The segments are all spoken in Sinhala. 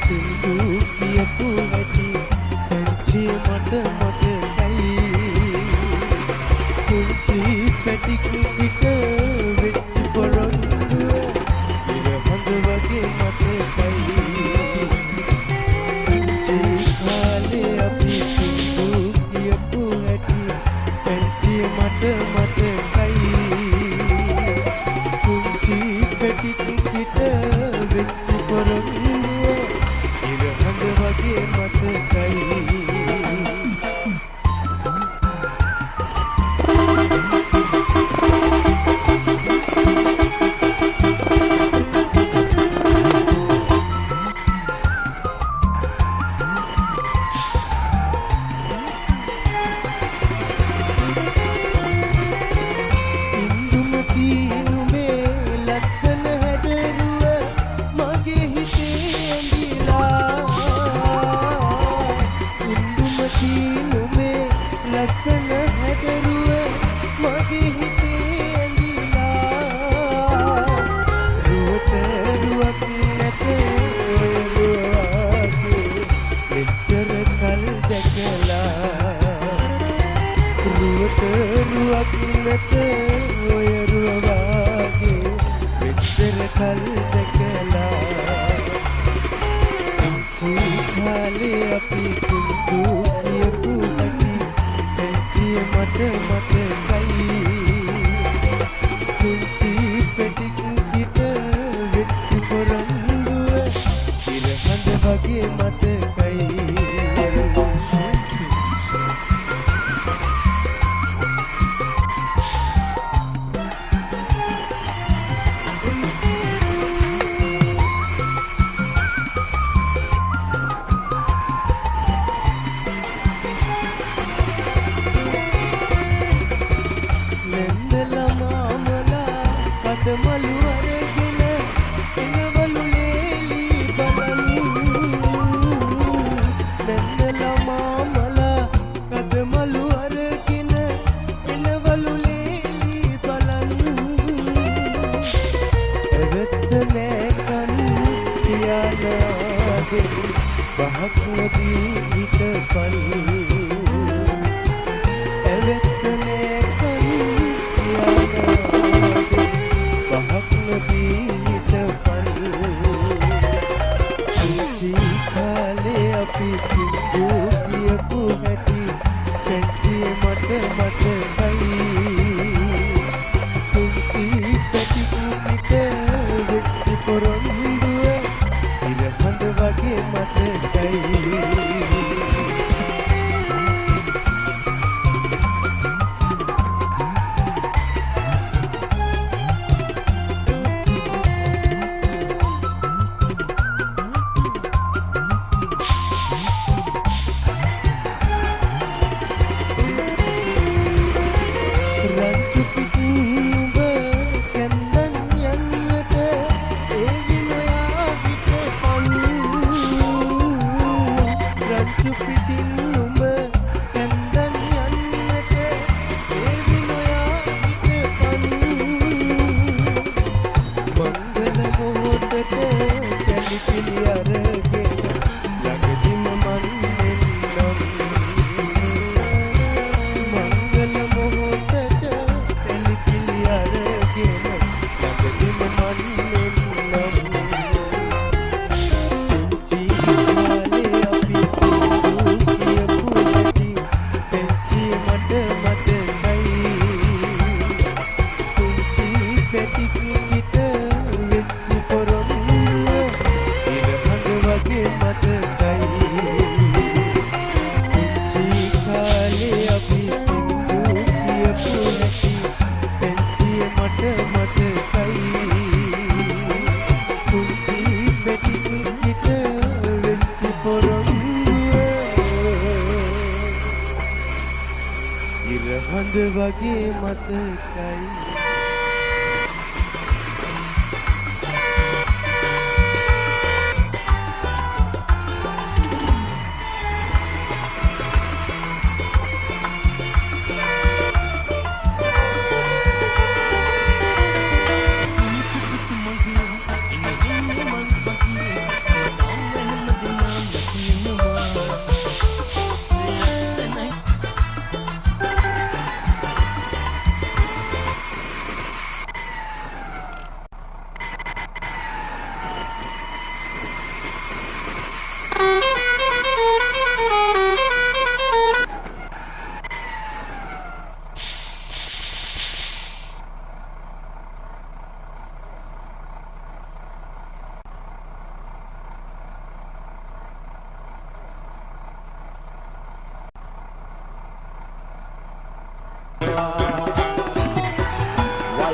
සින්දු කියපු හැටි පැංචි මට මතකයි කුංචි පැටික් පිට වෙච්ච පොරොන්දුව ඉර හඳ වගේ මතකයි පුංචි කාලේ අපි සින්දු කියපු හැටි පැංචි මට මතකයි කුංචි පැටික් පිට වෙච්ච පොරොන්දුව ඉර හඳ වගේ මතකයි වගේ මතකයි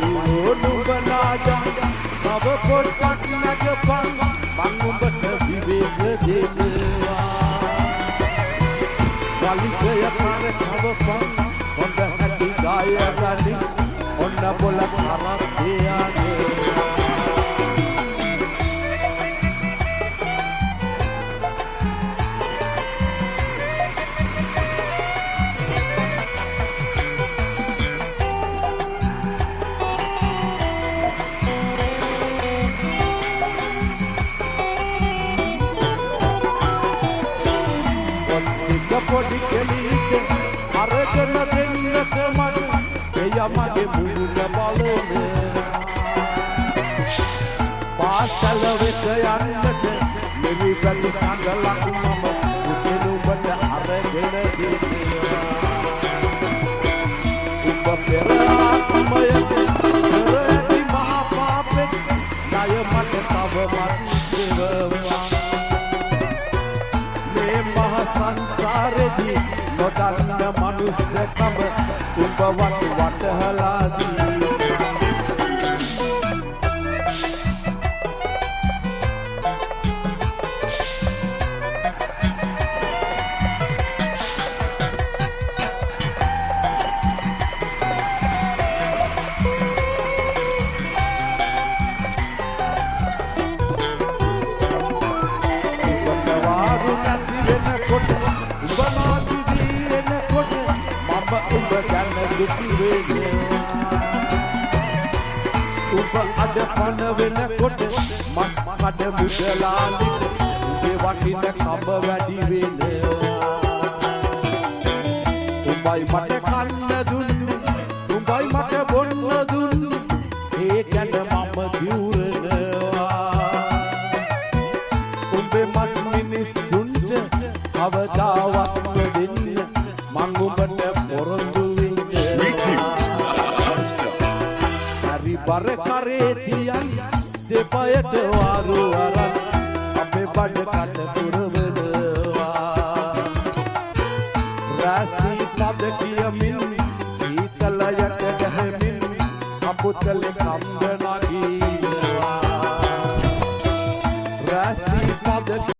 වෛරෝ නුඹලාට නව පොට්ටක් නැගපන් මං උඹට විවේක දෙනවා වලිගය කර කවපන් හොඳ හැටි ගාය ගනි ඔන්න බොල කරක් තියාගේ පොඩි කෙලිට අරගෙන දෙන්නට මට එය මගේ මුණ බලන පාසල වෙත යන්නට මෙවි පැලි සංගලක් මම උදෙනුඹට අරගෙන දෙනවා උඹ පෙර ආත්මයක පෙර ඇති මහා පාපෙක් ණය මට තවමත් දෙවවා සංසාරෙදී නොදන්න මනුස්සකම උඹ වටහලාදී උඹ අද පන වෙනකොට මස් කඩ මුදලාලිට උගේ වටින කඹ වැඩි වෙනවා උඹයි මට කන්න දුන්නේ උඹයි මට බොන්න දුන්නේ ඒ ගැන මම දියුරනවා උඹේ මස් මිනිස්සුන්ට අවදාවත් දෙන්න මං උඹට පොරොන්දු බර කරේ තියන් දෙපයට වාරු අරන් අපේ බඩ කට පුරවනවා රාසී පද කියමින් සීතලයට ගැහෙමින් අපුතල කම්ද